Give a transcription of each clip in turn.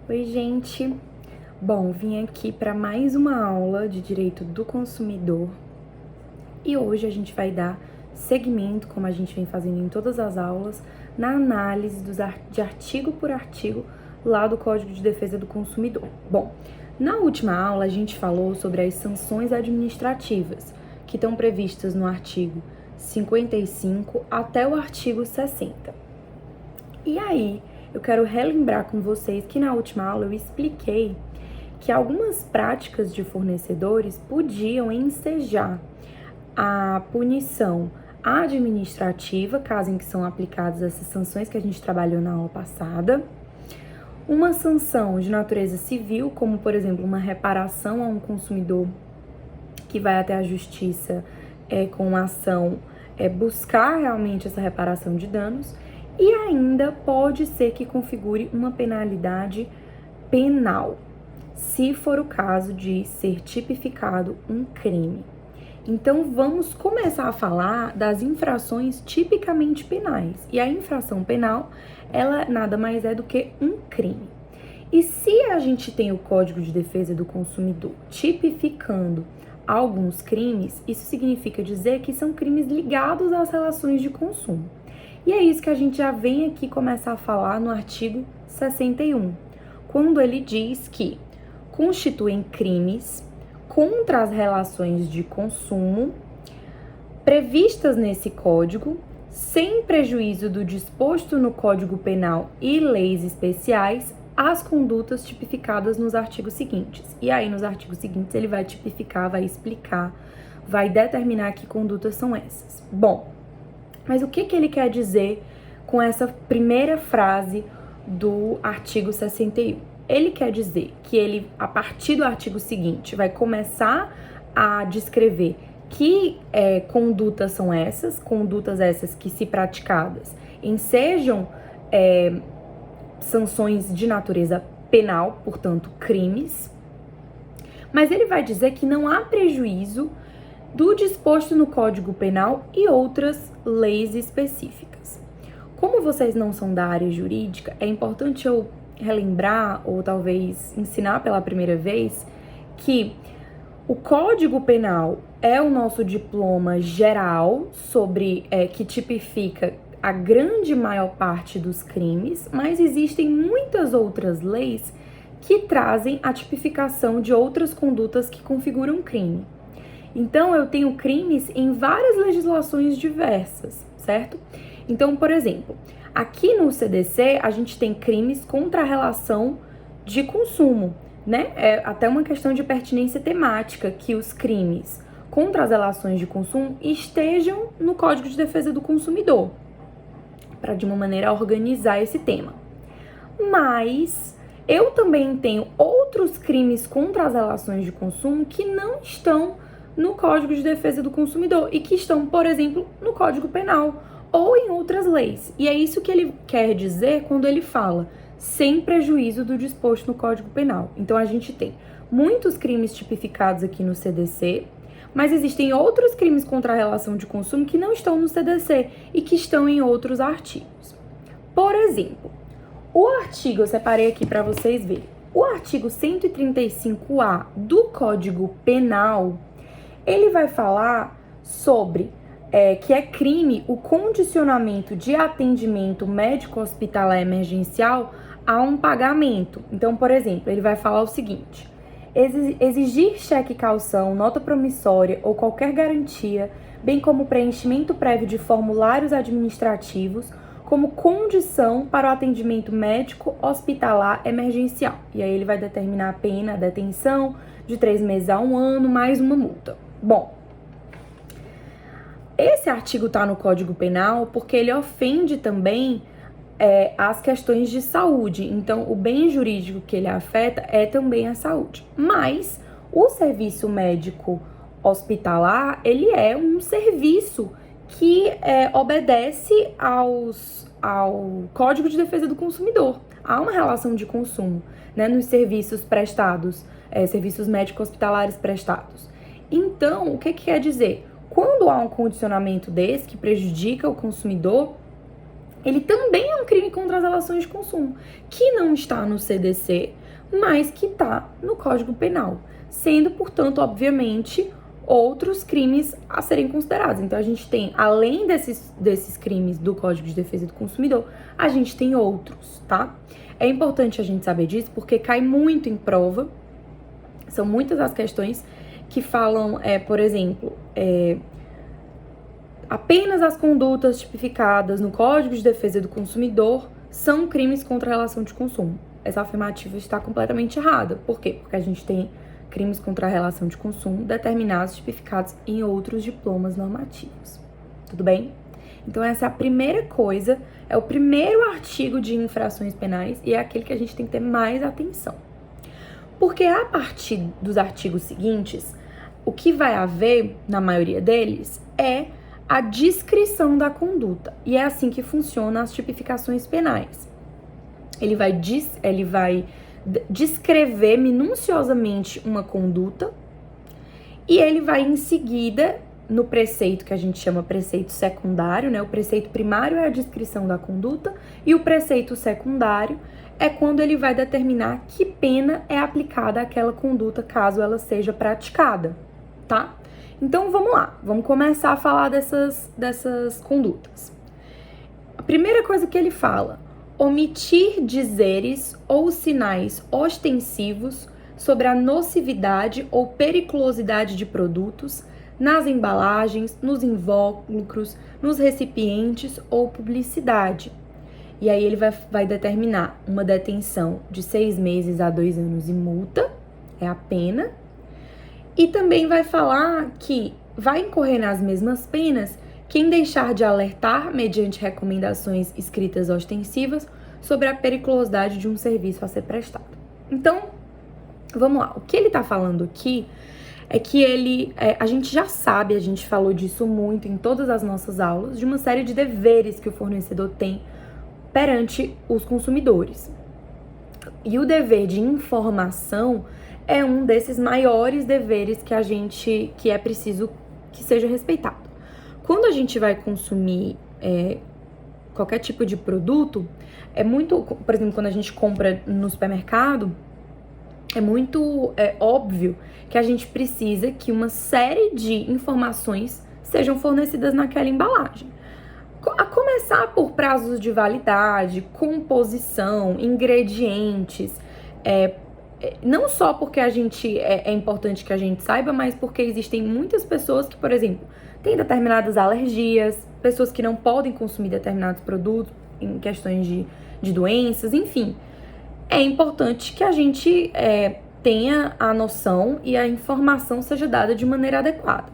Oi, gente. Bom, vim aqui para mais uma aula de Direito do Consumidor e hoje a gente vai dar seguimento, como a gente vem fazendo em todas as aulas, na análise de artigo por artigo lá do Código de Defesa do Consumidor. Bom, na última aula a gente falou sobre as sanções administrativas que estão previstas no artigo 55 até o artigo 60. E aí, eu quero relembrar com vocês que na última aula eu expliquei que algumas práticas de fornecedores podiam ensejar a punição administrativa, caso em que são aplicadas essas sanções que a gente trabalhou na aula passada, uma sanção de natureza civil, como por exemplo uma reparação a um consumidor que vai até a justiça com uma ação buscar realmente essa reparação de danos, e ainda pode ser que configure uma penalidade penal, se for o caso de ser tipificado um crime. Então, vamos começar a falar das infrações tipicamente penais. E a infração penal, ela nada mais é do que um crime. E se a gente tem o Código de Defesa do Consumidor tipificando alguns crimes, isso significa dizer que são crimes ligados às relações de consumo. E é isso que a gente já vem aqui começar a falar no artigo 61, quando ele diz que constituem crimes contra as relações de consumo previstas nesse código, sem prejuízo do disposto no Código Penal e leis especiais, as condutas tipificadas nos artigos seguintes. E aí, nos artigos seguintes, ele vai tipificar, vai explicar, vai determinar que condutas são essas. Bom, mas o que ele quer dizer com essa primeira frase do artigo 61? Ele quer dizer que ele, a partir do artigo seguinte, vai começar a descrever que condutas são essas, condutas essas que, se praticadas, ensejam sanções de natureza penal, portanto, crimes, mas ele vai dizer que não há prejuízo do disposto no Código Penal e outras leis específicas. Como vocês não são da área jurídica, é importante eu relembrar, ou talvez ensinar pela primeira vez, que o Código Penal é o nosso diploma geral sobre que tipifica a grande maior parte dos crimes, mas existem muitas outras leis que trazem a tipificação de outras condutas que configuram crime. Então, eu tenho crimes em várias legislações diversas, certo? Então, por exemplo, aqui no CDC, a gente tem crimes contra a relação de consumo, né? É até uma questão de pertinência temática que os crimes contra as relações de consumo estejam no Código de Defesa do Consumidor, para de uma maneira organizar esse tema. Mas eu também tenho outros crimes contra as relações de consumo que não estão no Código de Defesa do Consumidor e que estão, por exemplo, no Código Penal ou em outras leis. E é isso que ele quer dizer quando ele fala sem prejuízo do disposto no Código Penal. Então, a gente tem muitos crimes tipificados aqui no CDC, mas existem outros crimes contra a relação de consumo que não estão no CDC e que estão em outros artigos. Por exemplo, o artigo, eu separei aqui para vocês verem, o artigo 135A do Código Penal, ele vai falar sobre que é crime o condicionamento de atendimento médico-hospitalar emergencial a um pagamento. Então, por exemplo, ele vai falar o seguinte: exigir cheque calção, nota promissória ou qualquer garantia, bem como preenchimento prévio de formulários administrativos, como condição para o atendimento médico hospitalar emergencial. E aí ele vai determinar a pena, a detenção de 3 meses a 1 ano, mais uma multa. Bom, esse artigo está no Código Penal porque ele ofende também as questões de saúde. Então, o bem jurídico que ele afeta é também a saúde. Mas o serviço médico hospitalar, ele é um serviço que obedece ao Código de Defesa do Consumidor. Há uma relação de consumo, né, nos serviços prestados, serviços médico-hospitalares prestados. Então, o que quer dizer? Quando há um condicionamento desse que prejudica o consumidor, ele também é um crime contra as relações de consumo, que não está no CDC, mas que está no Código Penal, sendo, portanto, obviamente, outros crimes a serem considerados. Então, a gente tem, além desses crimes do Código de Defesa do Consumidor, a gente tem outros, tá? É importante a gente saber disso, porque cai muito em prova, são muitas as questões que falam, por exemplo, apenas as condutas tipificadas no Código de Defesa do Consumidor são crimes contra a relação de consumo. Essa afirmativa está completamente errada. Por quê? Porque a gente tem crimes contra a relação de consumo determinados, tipificados em outros diplomas normativos. Tudo bem? Então essa é a primeira coisa, é o primeiro artigo de infrações penais e é aquele que a gente tem que ter mais atenção. Porque a partir dos artigos seguintes, o que vai haver, na maioria deles, é a descrição da conduta. E é assim que funcionam as tipificações penais. Ele vai descrever minuciosamente uma conduta e ele vai em seguida, no preceito que a gente chama preceito secundário, né? O preceito primário é a descrição da conduta e o preceito secundário é quando ele vai determinar que pena é aplicada àquela conduta caso ela seja praticada, tá? Então vamos lá, vamos começar a falar dessas condutas. A primeira coisa que ele fala: omitir dizeres ou sinais ostensivos sobre a nocividade ou periculosidade de produtos nas embalagens, nos invólucros, nos recipientes ou publicidade. E aí ele vai determinar uma detenção de 6 meses a 2 anos e multa, é a pena. E também vai falar que vai incorrer nas mesmas penas quem deixar de alertar, mediante recomendações escritas ostensivas, sobre a periculosidade de um serviço a ser prestado. Então, vamos lá. O que ele está falando aqui é que a gente já sabe, a gente falou disso muito em todas as nossas aulas, de uma série de deveres que o fornecedor tem perante os consumidores. E o dever de informação é um desses maiores deveres que é preciso que seja respeitado. Quando a gente vai consumir qualquer tipo de produto, por exemplo, quando a gente compra no supermercado, é muito óbvio que a gente precisa que uma série de informações sejam fornecidas naquela embalagem. A começar por prazos de validade, composição, ingredientes, não só porque é importante que a gente saiba, mas porque existem muitas pessoas que, por exemplo, têm determinadas alergias, pessoas que não podem consumir determinados produtos em questões de doenças, enfim. É importante que a gente tenha a noção e a informação seja dada de maneira adequada.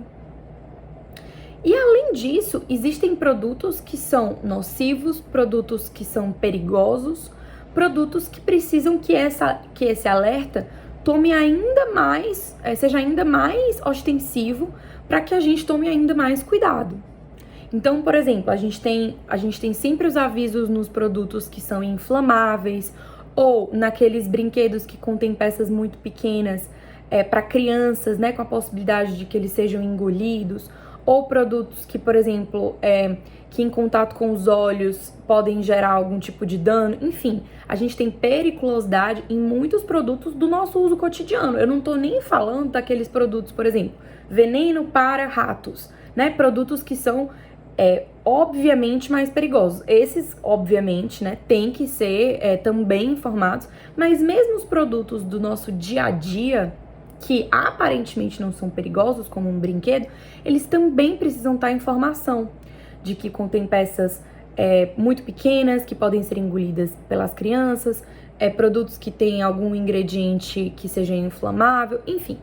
E além disso, existem produtos que são nocivos, produtos que são perigosos, produtos que precisam que esse alerta tome ainda mais, seja ainda mais ostensivo para que a gente tome ainda mais cuidado. Então, por exemplo, a gente tem sempre os avisos nos produtos que são inflamáveis ou naqueles brinquedos que contêm peças muito pequenas para crianças, né, com a possibilidade de que eles sejam engolidos, ou produtos que, por exemplo, que em contato com os olhos podem gerar algum tipo de dano. Enfim, a gente tem periculosidade em muitos produtos do nosso uso cotidiano. Eu não tô nem falando daqueles produtos, por exemplo, veneno para ratos, né? Produtos que são obviamente mais perigosos. Esses, obviamente, né, tem que ser também informados, mas mesmo os produtos do nosso dia a dia, que aparentemente não são perigosos, como um brinquedo, eles também precisam estar em informação de que contém peças muito pequenas, que podem ser engolidas pelas crianças, produtos que têm algum ingrediente que seja inflamável, enfim.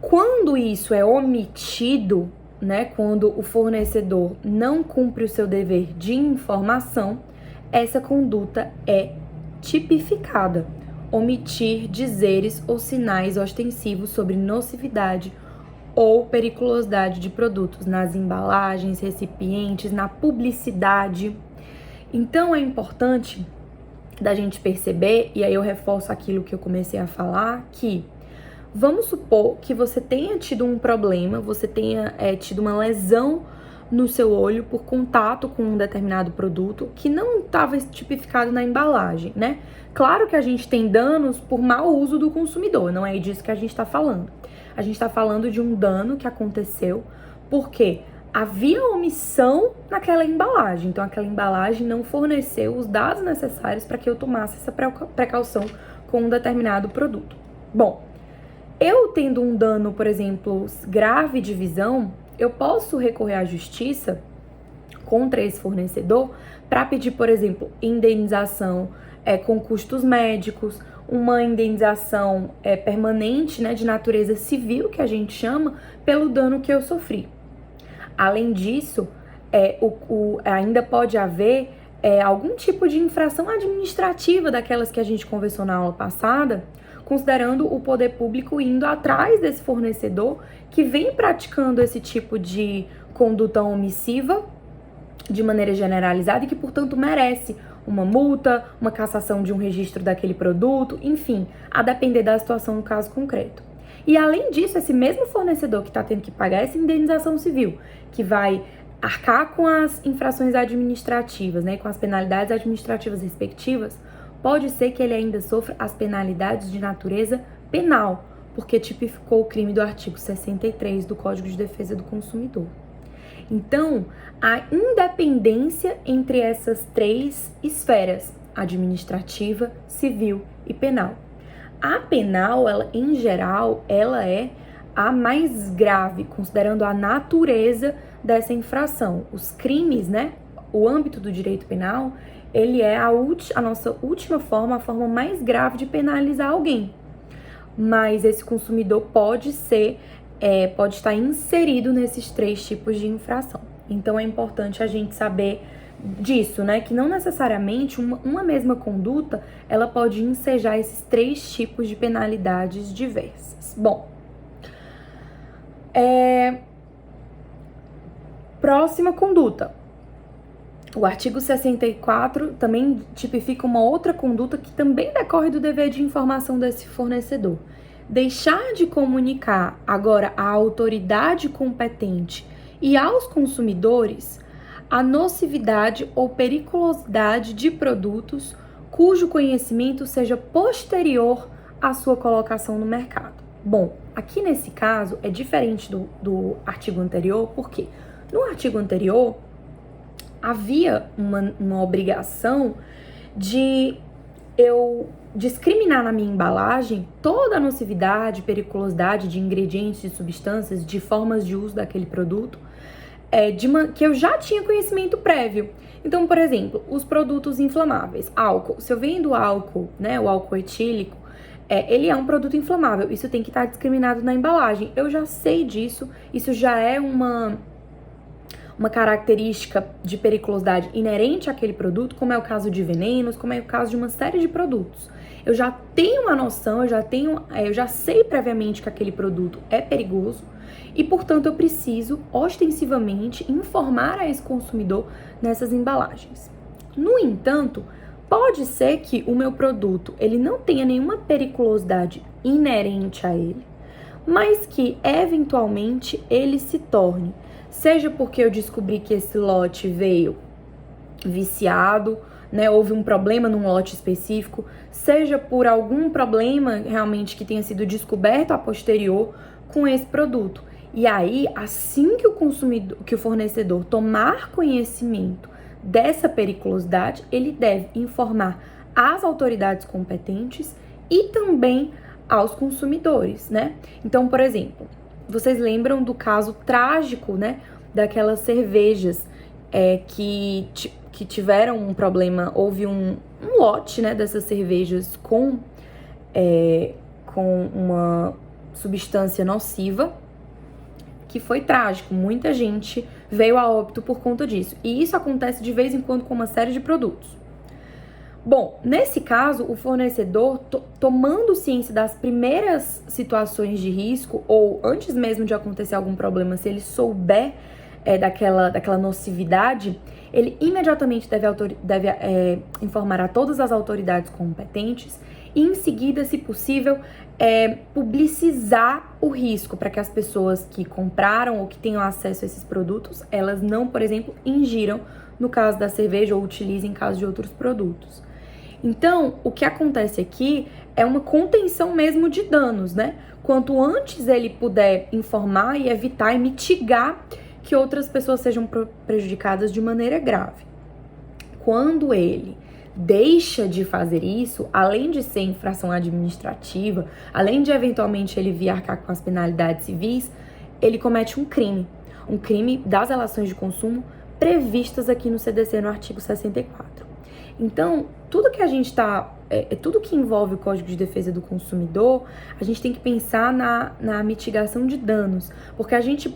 Quando isso é omitido, né, quando o fornecedor não cumpre o seu dever de informação, essa conduta é tipificada. Omitir dizeres ou sinais ostensivos sobre nocividade ou periculosidade de produtos nas embalagens, recipientes, na publicidade. Então é importante da gente perceber, e aí eu reforço aquilo que eu comecei a falar, que vamos supor que você tenha tido um problema, você tenha tido uma lesão no seu olho por contato com um determinado produto que não estava tipificado na embalagem, né? Claro que a gente tem danos por mau uso do consumidor, não é disso que a gente está falando. A gente está falando de um dano que aconteceu porque havia omissão naquela embalagem. Então, aquela embalagem não forneceu os dados necessários para que eu tomasse essa precaução com um determinado produto. Bom, eu tendo um dano, por exemplo, grave de visão, eu posso recorrer à justiça contra esse fornecedor para pedir, por exemplo, indenização com custos médicos, uma indenização permanente, né, de natureza civil, que a gente chama, pelo dano que eu sofri. Além disso, ainda pode haver algum tipo de infração administrativa daquelas que a gente conversou na aula passada, considerando o poder público indo atrás desse fornecedor que vem praticando esse tipo de conduta omissiva de maneira generalizada e que, portanto, merece uma multa, uma cassação de um registro daquele produto, enfim, a depender da situação no caso concreto. E além disso, esse mesmo fornecedor que está tendo que pagar essa indenização civil, que vai arcar com as infrações administrativas, né, com as penalidades administrativas respectivas, pode ser que ele ainda sofra as penalidades de natureza penal, porque tipificou o crime do artigo 63 do Código de Defesa do Consumidor. Então, a independência entre essas três esferas, administrativa, civil e penal. A penal, ela, em geral, ela é a mais grave, considerando a natureza dessa infração. Os crimes, né, o âmbito do direito penal, ele é a nossa última forma, a forma mais grave de penalizar alguém. Mas esse consumidor pode estar inserido nesses três tipos de infração. Então é importante a gente saber disso, né? Que não necessariamente uma mesma conduta, ela pode ensejar esses três tipos de penalidades diversas. Bom, próxima conduta. O artigo 64 também tipifica uma outra conduta que também decorre do dever de informação desse fornecedor. Deixar de comunicar agora à autoridade competente e aos consumidores a nocividade ou periculosidade de produtos cujo conhecimento seja posterior à sua colocação no mercado. Bom, aqui nesse caso é diferente do artigo anterior, porque no artigo anterior havia uma obrigação de eu discriminar na minha embalagem toda a nocividade, periculosidade de ingredientes, de substâncias, de formas de uso daquele produto, que eu já tinha conhecimento prévio. Então, por exemplo, os produtos inflamáveis, álcool. Se eu vendo álcool, né, o álcool etílico, ele é um produto inflamável. Isso tem que estar discriminado na embalagem. Eu já sei disso, isso já é uma característica de periculosidade inerente àquele produto, como é o caso de venenos, como é o caso de uma série de produtos. Eu já tenho uma noção, eu já sei previamente que aquele produto é perigoso e, portanto, eu preciso ostensivamente informar a esse consumidor nessas embalagens. No entanto, pode ser que o meu produto ele não tenha nenhuma periculosidade inerente a ele, mas que eventualmente ele se torne, seja porque eu descobri que esse lote veio viciado, né, houve um problema num lote específico, seja por algum problema realmente que tenha sido descoberto a posterior com esse produto. E aí, assim que o fornecedor tomar conhecimento dessa periculosidade, ele deve informar as autoridades competentes e também aos consumidores, né? Então, por exemplo, vocês lembram do caso trágico, né, daquelas cervejas que tiveram um problema, houve um lote, né, dessas cervejas com uma substância nociva, que foi trágico, muita gente veio a óbito por conta disso, e isso acontece de vez em quando com uma série de produtos. Bom, nesse caso, o fornecedor, tomando ciência das primeiras situações de risco, ou antes mesmo de acontecer algum problema, se ele souber daquela nocividade, ele imediatamente deve informar a todas as autoridades competentes e, em seguida, se possível, publicizar o risco para que as pessoas que compraram ou que tenham acesso a esses produtos, elas não, por exemplo, ingiram no caso da cerveja ou utilizem em caso de outros produtos. Então, o que acontece aqui é uma contenção mesmo de danos, né? Quanto antes ele puder informar e evitar e mitigar que outras pessoas sejam prejudicadas de maneira grave. Quando ele deixa de fazer isso, além de ser infração administrativa, além de eventualmente ele vir arcar com as penalidades civis, ele comete um crime das relações de consumo previstas aqui no CDC no artigo 64. Então, tudo que a gente tudo que envolve o Código de Defesa do Consumidor, a gente tem que pensar na mitigação de danos, porque a gente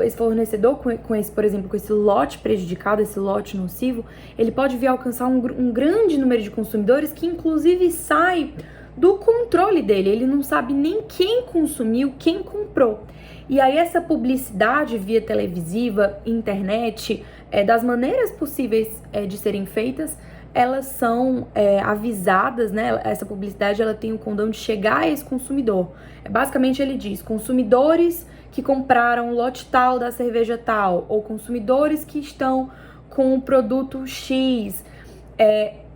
esse fornecedor com esse, por exemplo, com esse lote prejudicado, esse lote nocivo, ele pode vir a alcançar um grande número de consumidores que inclusive sai do controle dele, ele não sabe nem quem consumiu, quem comprou. E aí essa publicidade via televisiva, internet, das maneiras possíveis de serem feitas, elas são avisadas, né? Essa publicidade ela tem o condão de chegar a esse consumidor. Basicamente ele diz, consumidores que compraram lote tal da cerveja tal, ou consumidores que estão com o produto X,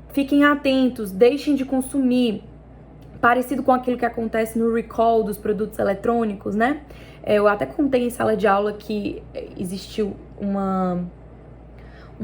fiquem atentos, deixem de consumir, parecido com aquilo que acontece no recall dos produtos eletrônicos, né? Eu até contei em sala de aula que existiu uma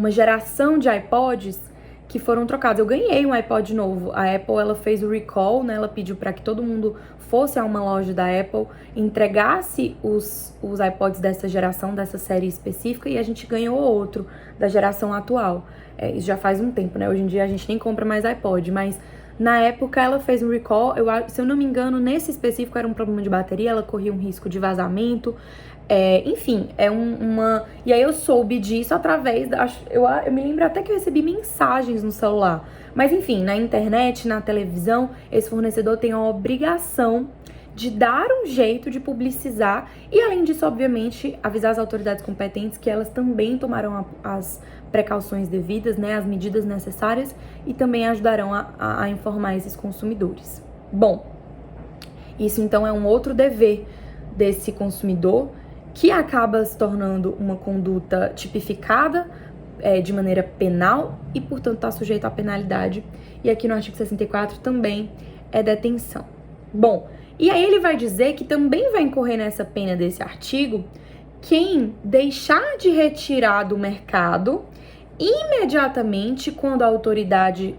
geração de iPods que foram trocados. Eu ganhei um iPod novo. A Apple, ela fez o recall, né? Ela pediu para que todo mundo fosse a uma loja da Apple, entregasse os iPods dessa geração, dessa série específica, e a gente ganhou outro da geração atual. Isso já faz um tempo, né? Hoje em dia a gente nem compra mais iPod, mas na época ela fez um recall. Se eu não me engano, nesse específico era um problema de bateria, ela corria um risco de vazamento. Enfim, E aí eu soube disso através eu me lembro até que eu recebi mensagens no celular. Mas enfim, na internet, na televisão, esse fornecedor tem a obrigação de dar um jeito de publicizar e, além disso, obviamente, avisar as autoridades competentes que elas também tomarão as precauções devidas, né, as medidas necessárias, e também ajudarão a informar esses consumidores. Bom, isso então é um outro dever desse consumidor, que acaba se tornando uma conduta tipificada de maneira penal e, portanto, está sujeito à penalidade. E aqui no artigo 64 também é detenção. Bom, e aí ele vai dizer que também vai incorrer nessa pena desse artigo quem deixar de retirar do mercado imediatamente quando a autoridade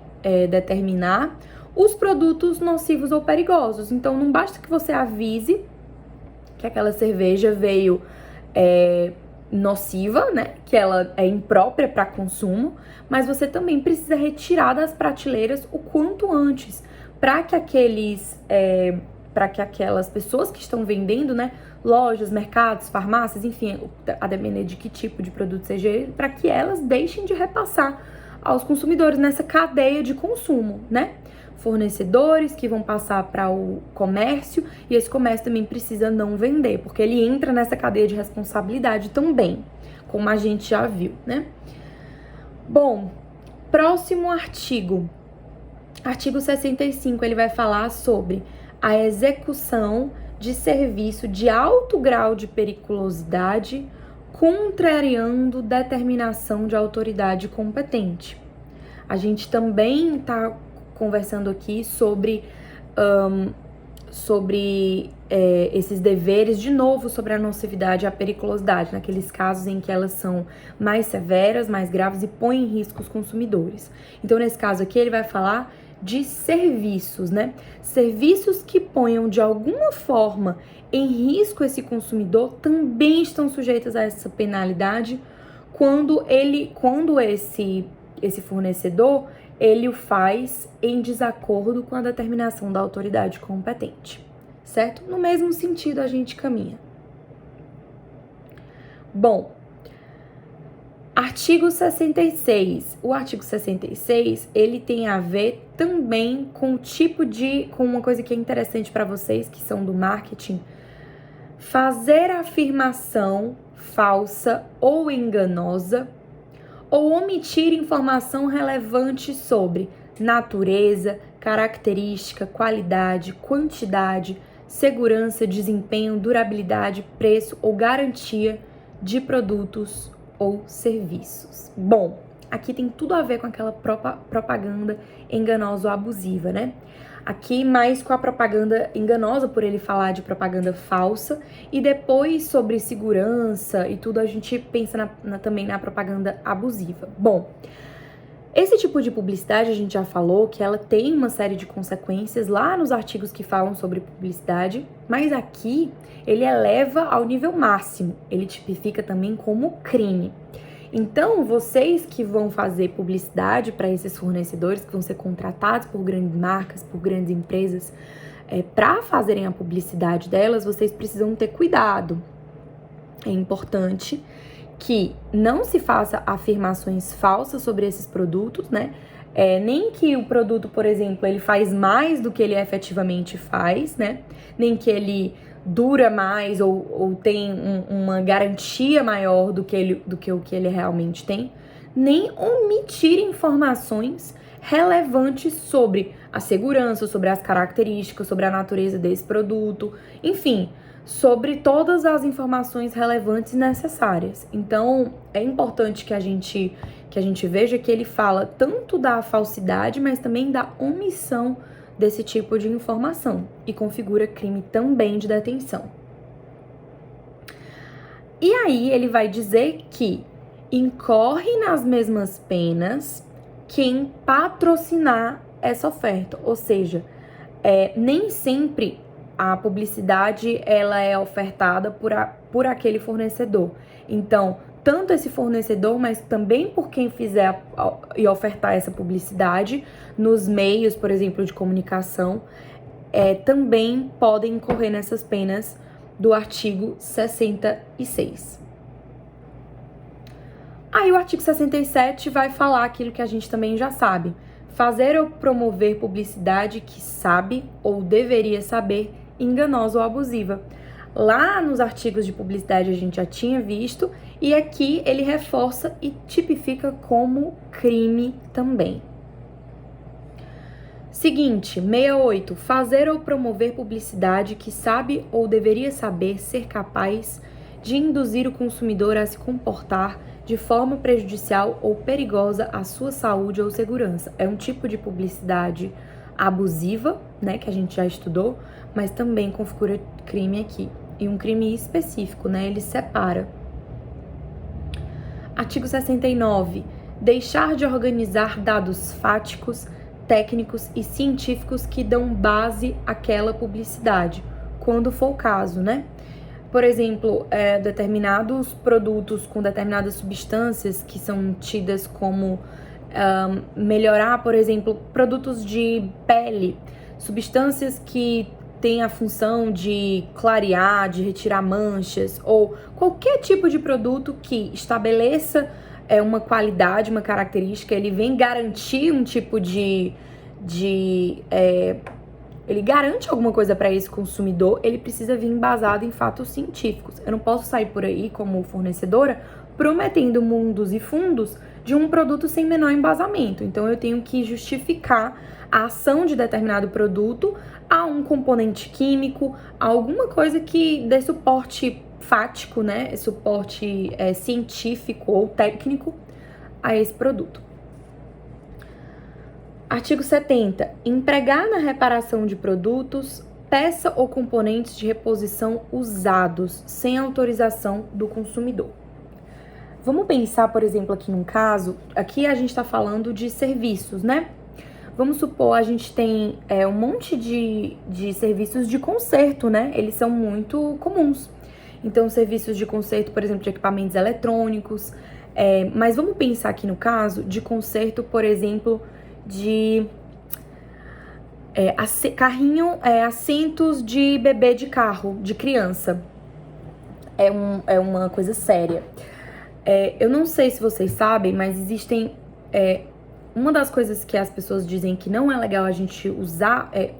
determinar os produtos nocivos ou perigosos. Então, não basta que você avise que aquela cerveja veio nociva, né? Que ela é imprópria para consumo, mas você também precisa retirar das prateleiras o quanto antes, para que aquelas pessoas que estão vendendo, né? Lojas, mercados, farmácias, enfim, a depender de que tipo de produto seja ele, para que elas deixem de repassar aos consumidores nessa cadeia de consumo, né? Fornecedores que vão passar para o comércio, e esse comércio também precisa não vender, porque ele entra nessa cadeia de responsabilidade também, como a gente já viu, né? Bom, próximo artigo. Artigo 65, ele vai falar sobre a execução de serviço de alto grau de periculosidade, contrariando determinação de autoridade competente. A gente também está conversando aqui sobre esses deveres, de novo, sobre a nocividade e a periculosidade, naqueles casos em que elas são mais severas, mais graves e põem em risco os consumidores. Então, nesse caso aqui, ele vai falar de serviços, né? Serviços que ponham de alguma forma em risco esse consumidor também estão sujeitos a essa penalidade quando esse fornecedor ele o faz em desacordo com a determinação da autoridade competente, certo? No mesmo sentido a gente caminha. Bom, artigo 66. O artigo 66, ele tem a ver também com com uma coisa que é interessante para vocês, que são do marketing, fazer a afirmação falsa ou enganosa, ou omitir informação relevante sobre natureza, característica, qualidade, quantidade, segurança, desempenho, durabilidade, preço ou garantia de produtos ou serviços. Bom, aqui tem tudo a ver com aquela propaganda enganosa ou abusiva, né? Aqui mais com a propaganda enganosa, por ele falar de propaganda falsa, e depois sobre segurança e tudo, a gente pensa também na propaganda abusiva. Bom, esse tipo de publicidade a gente já falou que ela tem uma série de consequências lá nos artigos que falam sobre publicidade, mas aqui ele eleva ao nível máximo, ele tipifica também como crime. Então, vocês que vão fazer publicidade para esses fornecedores, que vão ser contratados por grandes marcas, por grandes empresas, para fazerem a publicidade delas, vocês precisam ter cuidado. É importante que não se faça afirmações falsas sobre esses produtos, né? Nem que o produto, por exemplo, ele faz mais do que ele efetivamente faz, né? Nem que ele dura mais ou tem uma garantia maior do que o que ele realmente tem, nem omitir informações relevantes sobre a segurança, sobre as características, sobre a natureza desse produto, enfim, sobre todas as informações relevantes e necessárias. Então, é importante que a gente veja que ele fala tanto da falsidade, mas também da omissão desse tipo de informação e configura crime também de detenção. E aí ele vai dizer que incorre nas mesmas penas quem patrocinar essa oferta, ou seja, nem sempre a publicidade ela é ofertada por aquele fornecedor. Então, tanto esse fornecedor, mas também por quem fizer e ofertar essa publicidade nos meios, por exemplo, de comunicação, também podem incorrer nessas penas do artigo 66. Aí o artigo 67 vai falar aquilo que a gente também já sabe: fazer ou promover publicidade que sabe ou deveria saber enganosa ou abusiva. Lá nos artigos de publicidade a gente já tinha visto, e aqui ele reforça e tipifica como crime também. Seguinte, 68. Fazer ou promover publicidade que sabe ou deveria saber ser capaz de induzir o consumidor a se comportar de forma prejudicial ou perigosa à sua saúde ou segurança. É um tipo de publicidade abusiva, né, que a gente já estudou, mas também configura crime aqui. E um crime específico, né, ele separa. Artigo 69. Deixar de organizar dados fáticos, técnicos e científicos que dão base àquela publicidade, quando for o caso, né? Por exemplo, determinados produtos com determinadas substâncias que são tidas como melhorar, por exemplo, produtos de pele, substâncias que têm a função de clarear, de retirar manchas, ou qualquer tipo de produto que estabeleça uma qualidade, uma característica, ele vem garantir um tipo ele garante alguma coisa para esse consumidor, ele precisa vir embasado em fatos científicos. Eu não posso sair por aí como fornecedora prometendo mundos e fundos de um produto sem menor embasamento. Então eu tenho que justificar a ação de determinado produto a um componente químico, a alguma coisa que dê suporte fático, né, suporte científico ou técnico a esse produto. Artigo 70. Empregar na reparação de produtos, peça ou componentes de reposição usados sem autorização do consumidor. Vamos pensar, por exemplo, aqui num caso, aqui a gente está falando de serviços, né? Vamos supor, a gente tem um monte de serviços de conserto, né? Eles são muito comuns. Então, serviços de conserto, por exemplo, de equipamentos eletrônicos. Mas vamos pensar aqui no caso de conserto, por exemplo, de assentos de bebê de carro, de criança. É uma coisa séria. Eu não sei se vocês sabem, mas existem... uma das coisas que as pessoas dizem que não é legal a gente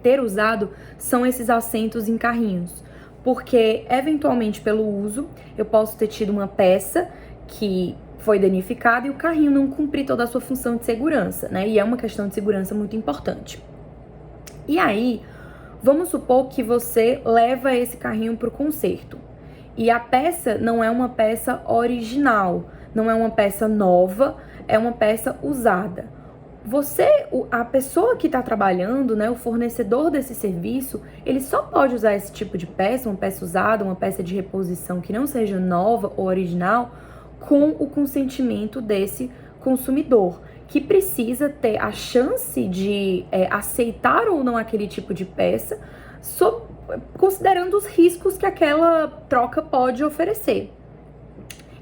ter usado são esses assentos em carrinhos. porque eventualmente pelo uso eu posso ter tido uma peça que foi danificada e o carrinho não cumprir toda a sua função de segurança, né? E é uma questão de segurança muito importante. E aí, vamos supor que você leva esse carrinho para o conserto e a peça não é uma peça original, não é uma peça nova, é uma peça usada. A pessoa que está trabalhando, né, o fornecedor desse serviço, ele só pode usar esse tipo de peça, uma peça usada, uma peça de reposição que não seja nova ou original, com o consentimento desse consumidor, que precisa ter a chance de aceitar ou não aquele tipo de peça, considerando os riscos que aquela troca pode oferecer.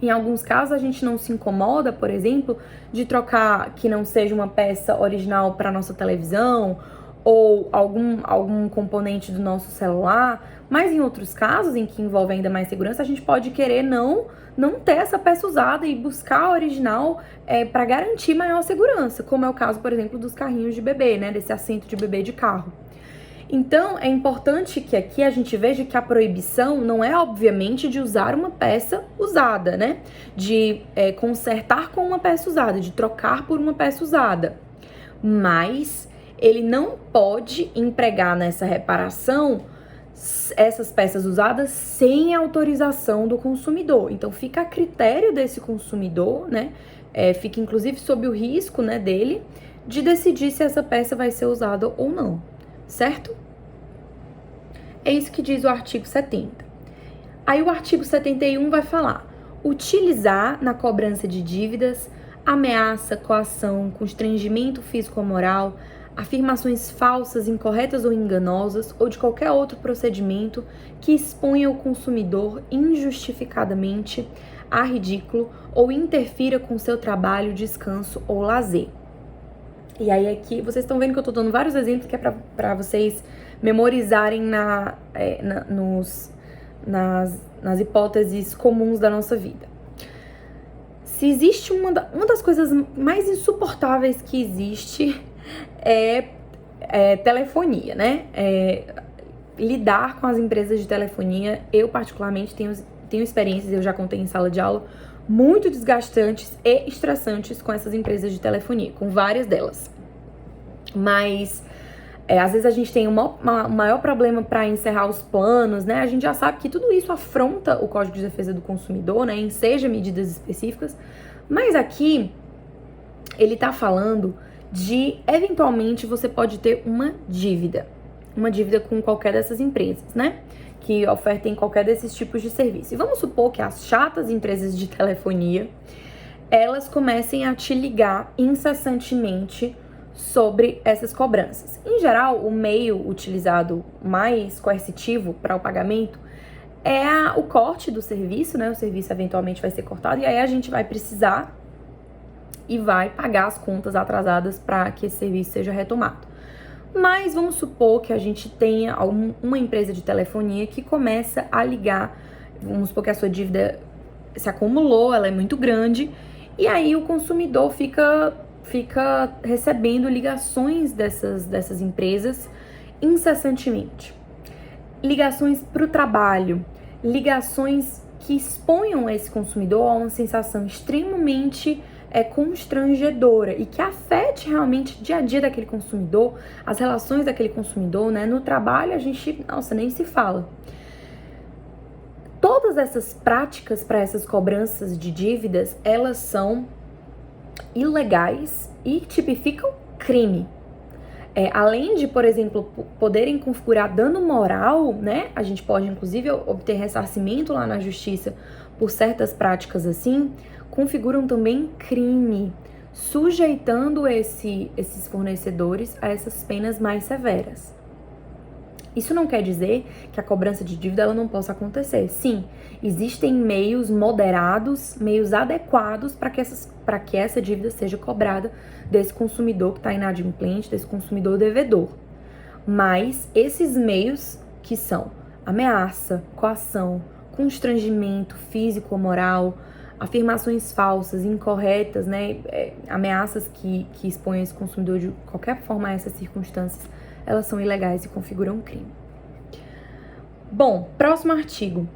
Em alguns casos, a gente não se incomoda, por exemplo, de trocar que não seja uma peça original para nossa televisão ou algum componente do nosso celular, mas em outros casos, em que envolve ainda mais segurança, a gente pode querer não ter essa peça usada e buscar a original para garantir maior segurança, como é o caso, por exemplo, dos carrinhos de bebê, né, desse assento de bebê de carro. Então, é importante que aqui a gente veja que a proibição não é, obviamente, de usar uma peça usada, né? De consertar com uma peça usada, de trocar por uma peça usada. Mas ele não pode empregar nessa reparação essas peças usadas sem autorização do consumidor. Então, fica a critério desse consumidor, né? Fica, inclusive, sob o risco, né, dele de decidir se essa peça vai ser usada ou não. Certo? É isso que diz o artigo 70. Aí o artigo 71 vai falar: utilizar na cobrança de dívidas ameaça, coação, constrangimento físico ou moral, afirmações falsas, incorretas ou enganosas ou de qualquer outro procedimento que exponha o consumidor injustificadamente a ridículo ou interfira com seu trabalho, descanso ou lazer. E aí aqui, vocês estão vendo que eu tô dando vários exemplos que é pra vocês memorizarem nas hipóteses comuns da nossa vida. Se existe uma das coisas mais insuportáveis que existe é telefonia, né? Lidar com as empresas de telefonia, eu particularmente tenho experiências, eu já contei em sala de aula, muito desgastantes e estressantes com essas empresas de telefonia, com várias delas. Mas, às vezes a gente tem um maior problema para encerrar os planos, né? A gente já sabe que tudo isso afronta o Código de Defesa do Consumidor, né? Enseja medidas específicas. Mas aqui, ele tá falando de, eventualmente, você pode ter uma dívida com qualquer dessas empresas, né? Que ofertem qualquer desses tipos de serviço. E vamos supor que as chatas empresas de telefonia, elas comecem a te ligar incessantemente sobre essas cobranças. Em geral, o meio utilizado mais coercitivo para o pagamento é o corte do serviço, né? O serviço eventualmente vai ser cortado e aí a gente vai precisar e vai pagar as contas atrasadas para que esse serviço seja retomado. Mas vamos supor que a gente tenha uma empresa de telefonia que começa a ligar, vamos supor que a sua dívida se acumulou, ela é muito grande, e aí o consumidor fica recebendo ligações dessas empresas incessantemente. Ligações para o trabalho, ligações que exponham esse consumidor a uma sensação extremamente constrangedora e que afete realmente o dia a dia daquele consumidor, as relações daquele consumidor, né? No trabalho a gente, nem se fala. Todas essas práticas para essas cobranças de dívidas, elas são ilegais e tipificam crime. Além de, por exemplo, poderem configurar dano moral, né? A gente pode, inclusive, obter ressarcimento lá na justiça por certas práticas assim, configuram também crime, sujeitando esses fornecedores a essas penas mais severas. Isso não quer dizer que a cobrança de dívida ela não possa acontecer. Sim, existem meios moderados, meios adequados para que essa dívida seja cobrada desse consumidor que está inadimplente, desse consumidor devedor. Mas esses meios que são ameaça, coação, constrangimento físico ou moral, afirmações falsas, incorretas, né, ameaças que expõem esse consumidor de qualquer forma a essas circunstâncias, elas são ilegais e configuram crime. Bom, próximo artigo.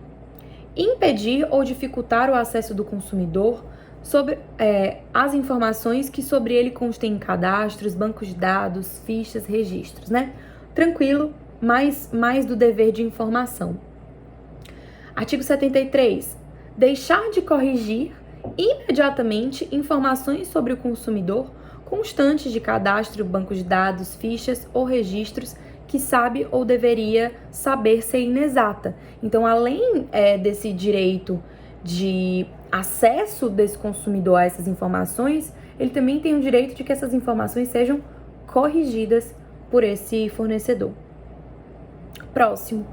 Impedir ou dificultar o acesso do consumidor sobre as informações que sobre ele contém cadastros, bancos de dados, fichas, registros, né? Tranquilo, mais do dever de informação. Artigo 73. Deixar de corrigir imediatamente informações sobre o consumidor constantes de cadastro, banco de dados, fichas ou registros que sabe ou deveria saber ser inexata. Então, além desse direito de acesso desse consumidor a essas informações, ele também tem o direito de que essas informações sejam corrigidas por esse fornecedor. Próximo,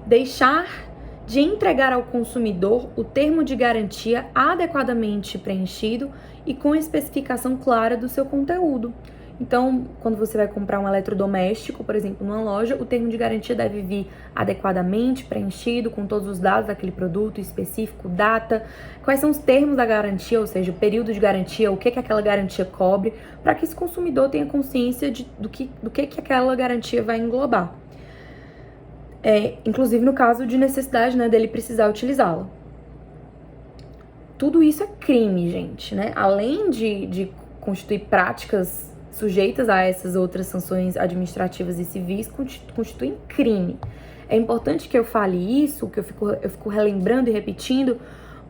deixar de entregar ao consumidor o termo de garantia adequadamente preenchido e com especificação clara do seu conteúdo. Então, quando você vai comprar um eletrodoméstico, por exemplo, numa loja, o termo de garantia deve vir adequadamente preenchido, com todos os dados daquele produto específico, data, quais são os termos da garantia, ou seja, o período de garantia, o que aquela garantia cobre, para que esse consumidor tenha consciência do que aquela garantia vai englobar. Inclusive no caso de necessidade, né, dele precisar utilizá-la. Tudo isso é crime, gente, né? Além de constituir práticas sujeitas a essas outras sanções administrativas e civis, constituem crime. É importante que eu fale isso, que eu fico relembrando e repetindo,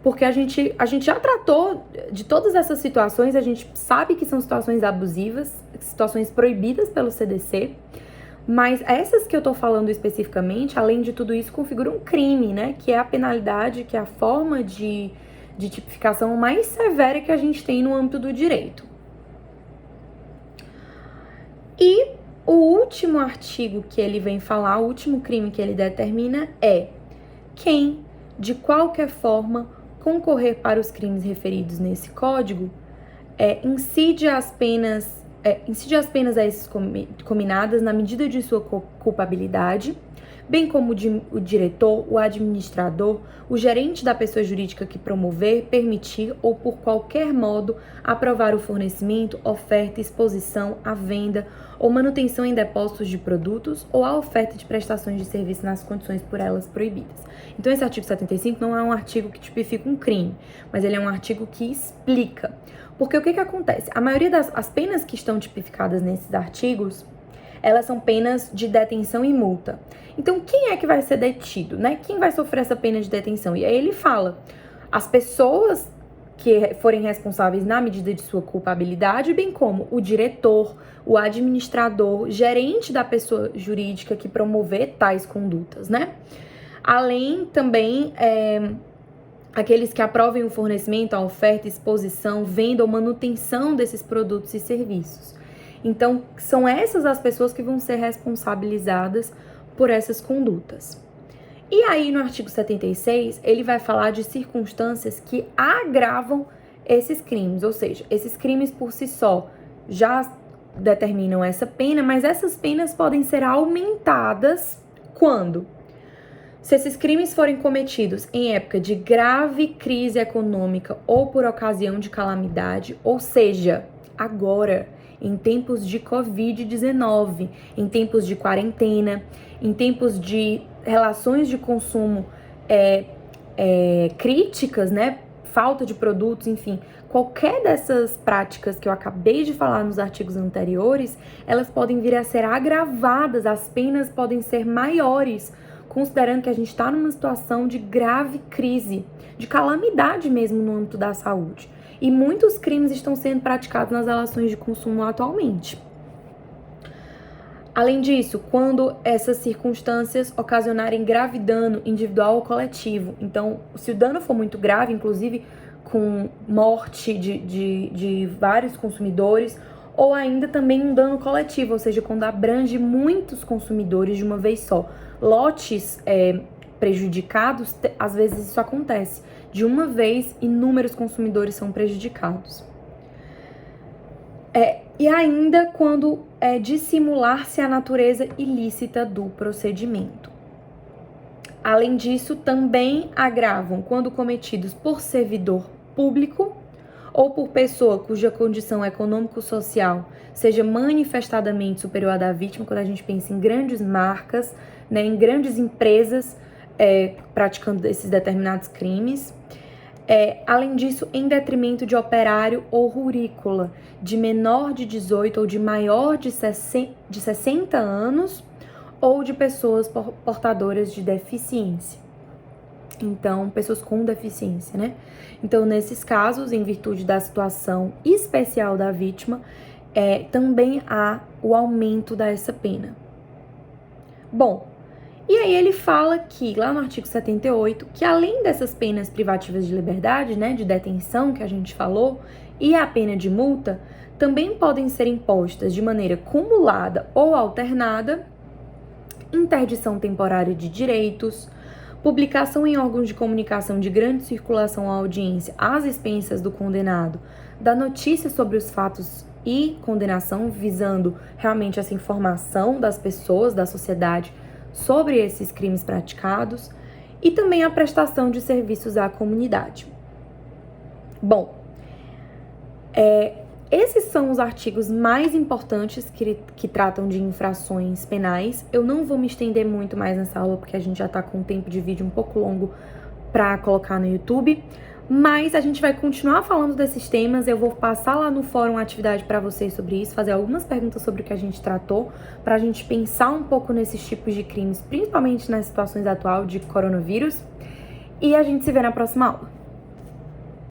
porque a gente já tratou de todas essas situações, a gente sabe que são situações abusivas, situações proibidas pelo CDC, mas essas que eu tô falando especificamente, além de tudo isso, configuram um crime, né? Que é a penalidade, que é a forma de tipificação mais severa que a gente tem no âmbito do direito. E o último artigo que ele vem falar, o último crime que ele determina é quem, de qualquer forma, concorrer para os crimes referidos nesse código, incide as penas a esses cominadas na medida de sua culpabilidade, bem como o diretor, o administrador, o gerente da pessoa jurídica que promover, permitir ou por qualquer modo aprovar o fornecimento, oferta, exposição, a venda ou manutenção em depósitos de produtos ou a oferta de prestações de serviço nas condições por elas proibidas. Então esse artigo 75 não é um artigo que tipifica um crime, mas ele é um artigo que explica. Porque o que acontece? A maioria das penas que estão tipificadas nesses artigos, elas são penas de detenção e multa. Então, quem é que vai ser detido, né? Quem vai sofrer essa pena de detenção? E aí ele fala, as pessoas que forem responsáveis na medida de sua culpabilidade, bem como o diretor, o administrador, gerente da pessoa jurídica que promover tais condutas, né? Além também aqueles que aprovem o fornecimento, a oferta, exposição, venda ou manutenção desses produtos e serviços. Então, são essas as pessoas que vão ser responsabilizadas por essas condutas. E aí, no artigo 76, ele vai falar de circunstâncias que agravam esses crimes, ou seja, esses crimes por si só já determinam essa pena, mas essas penas podem ser aumentadas quando? Se esses crimes forem cometidos em época de grave crise econômica ou por ocasião de calamidade, ou seja, agora, em tempos de Covid-19, em tempos de quarentena, em tempos de relações de consumo críticas, né? Falta de produtos, enfim, qualquer dessas práticas que eu acabei de falar nos artigos anteriores, elas podem vir a ser agravadas, as penas podem ser maiores, considerando que a gente está numa situação de grave crise, de calamidade mesmo no âmbito da saúde. E muitos crimes estão sendo praticados nas relações de consumo atualmente. Além disso, quando essas circunstâncias ocasionarem grave dano individual ou coletivo, então, se o dano for muito grave, inclusive com morte de vários consumidores, ou ainda também um dano coletivo, ou seja, quando abrange muitos consumidores de uma vez só. Lotes prejudicados, às vezes isso acontece. De uma vez, inúmeros consumidores são prejudicados. E ainda quando dissimular-se a natureza ilícita do procedimento. Além disso, também agravam quando cometidos por servidor público ou por pessoa cuja condição econômico-social seja manifestadamente superior à da vítima, quando a gente pensa em grandes marcas, né, em grandes empresas praticando esses determinados crimes. Além disso, em detrimento de operário ou rurícola, de menor de 18 ou de maior de 60 anos, ou de pessoas portadoras de deficiência. Então, pessoas com deficiência, né? Então, nesses casos, em virtude da situação especial da vítima, também há o aumento dessa pena. Bom, e aí ele fala que, lá no artigo 78, que além dessas penas privativas de liberdade, né, de detenção que a gente falou, e a pena de multa, também podem ser impostas de maneira cumulada ou alternada, interdição temporária de direitos, publicação em órgãos de comunicação de grande circulação à audiência às expensas do condenado, da notícia sobre os fatos e condenação, visando realmente essa informação das pessoas, da sociedade, sobre esses crimes praticados, e também a prestação de serviços à comunidade. Bom, esses são os artigos mais importantes que tratam de infrações penais. Eu não vou me estender muito mais nessa aula, porque a gente já tá com um tempo de vídeo um pouco longo para colocar no YouTube, mas a gente vai continuar falando desses temas. Eu vou passar lá no fórum uma atividade para vocês sobre isso, fazer algumas perguntas sobre o que a gente tratou, para a gente pensar um pouco nesses tipos de crimes, principalmente nas situações atuais de coronavírus, e a gente se vê na próxima aula.